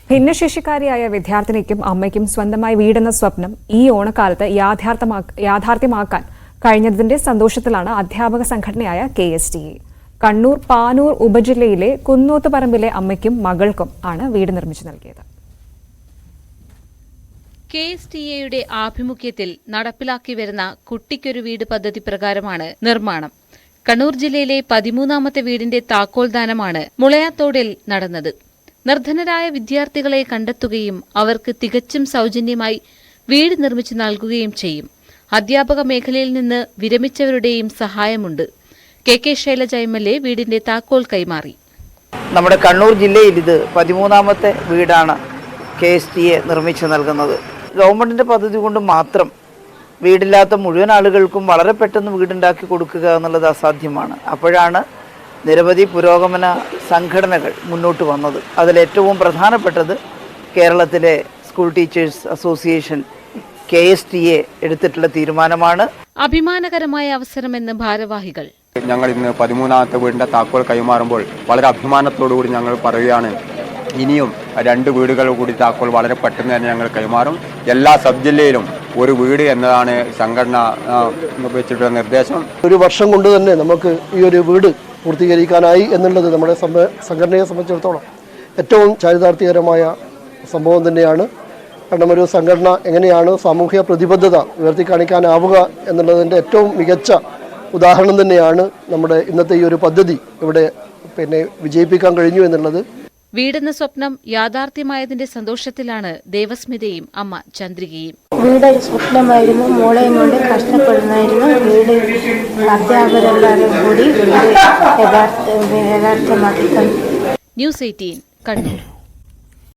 ഭിന്നശേഷിക്കാരിയായ വിദ്യാർത്ഥിനിക്കും അമ്മയ്ക്കും സ്വന്തമായി വീടെന്ന സ്വപ്നം ഈ ഓണക്കാലത്ത് യാഥാർത്ഥ്യമാക്കാൻ കഴിഞ്ഞതിന്റെ സന്തോഷത്തിലാണ് അധ്യാപക സംഘടനയായ KSTA. കണ്ണൂർ പാനൂർ ഉപജില്ലയിലെ കുന്നോത്തുപറമ്പിലെ അമ്മയ്ക്കും മകൾക്കും ആണ് വീട് നിർമ്മിച്ചു നൽകിയത്. KSTA ആഭിമുഖ്യത്തിൽ നടപ്പിലാക്കി വരുന്ന കുട്ടിക്കൊരു വീട് പദ്ധതി പ്രകാരമാണ് നിർമ്മാണം. കണ്ണൂർ ജില്ലയിലെ 13ാമത്തെ വീടിന്റെ താക്കോൽദാനമാണ് മുളയാത്തോടിൽ നടന്നത്. നിർധനരായ വിദ്യാർത്ഥികളെ കണ്ടെത്തുകയും അവർക്ക് തികച്ചും സൗജന്യമായി വീട് നിർമ്മിച്ചു നൽകുകയും ചെയ്യും. അധ്യാപക മേഖലയിൽ നിന്ന് വിരമിച്ചവരുടെയും സഹായമുണ്ട്. KK ശൈലജ MLA വീടിന്റെ താക്കോൽ കൈമാറി. നമ്മുടെ കണ്ണൂർ ജില്ലയിൽ ഇത് 13ാമത്തെ വീടാണ് KSTA നിർമ്മിച്ചു നൽകുന്നത്. ഗവൺമെന്റിന്റെ പദ്ധതി കൊണ്ട് മാത്രം വീടില്ലാത്ത മുഴുവൻ ആളുകൾക്കും വളരെ പെട്ടെന്ന് വീടുണ്ടാക്കി കൊടുക്കുക എന്നുള്ളത് അസാധ്യമാണ്. അപ്പോഴാണ് നിരവധി പുരോഗമന സംഘടനകൾ മുന്നോട്ട് വന്നത്. അതിലേറ്റവും പ്രധാനപ്പെട്ടത് കേരളത്തിലെ സ്കൂൾ ടീച്ചേഴ്സ് അസോസിയേഷൻ KSTA എടുത്തിട്ടുള്ള തീരുമാനമാണ്. അഭിമാനകരമായ അവസരമെന്ന് ഭാരവാഹികൾ. ഞങ്ങൾ ഇന്ന് 13ാമത്തെ വീടിന്റെ താക്കോൽ കൈമാറുമ്പോൾ വളരെ അഭിമാനത്തോടുകൂടി ഞങ്ങൾ പറയുകയാണ്, ഇനിയും 2 വീടുകൾ കൂടി താക്കോൽ വളരെ പെട്ടെന്ന് തന്നെ ഞങ്ങൾ കൈമാറും. എല്ലാ സബ് ജില്ലയിലും ഒരു വീട് എന്നതാണ് സംഘടന വെച്ചിട്ടുള്ള നിർദ്ദേശം. ഒരു വർഷം കൊണ്ട് തന്നെ നമുക്ക് ഈ ഒരു വീട് പൂർത്തീകരിക്കാനായി എന്നുള്ളത് നമ്മുടെ സംഘടനയെ സംബന്ധിച്ചിടത്തോളം ഏറ്റവും ചാരിതാർത്ഥ്യകരമായ സംഭവം തന്നെയാണ്. കാരണം ഒരു സംഘടന എങ്ങനെയാണ് സാമൂഹ്യ പ്രതിബദ്ധത ഉയർത്തിക്കാണിക്കാനാവുക എന്നുള്ളതിൻ്റെ ഏറ്റവും മികച്ച ഉദാഹരണം തന്നെയാണ് നമ്മുടെ ഇന്നത്തെ ഈ ഒരു പദ്ധതി ഇവിടെ വിജയിപ്പിക്കാൻ കഴിഞ്ഞു എന്നുള്ളത്. വീടെന്ന സ്വപ്നം യാഥാർത്ഥ്യമായതിന്റെ സന്തോഷത്തിലാണ് ദേവസ്മിതയും അമ്മ ചന്ദ്രികയും. വീടൊരു സ്വപ്നമായിരുന്നു, മോളെയും കൊണ്ട് കഷ്ടപ്പെടുന്നായിരുന്നു. വീട് അധ്യാപകരെല്ലാവരും കൂടി യഥാർത്ഥമാക്കി തന്നു. News 18 കണ്ണൂർ.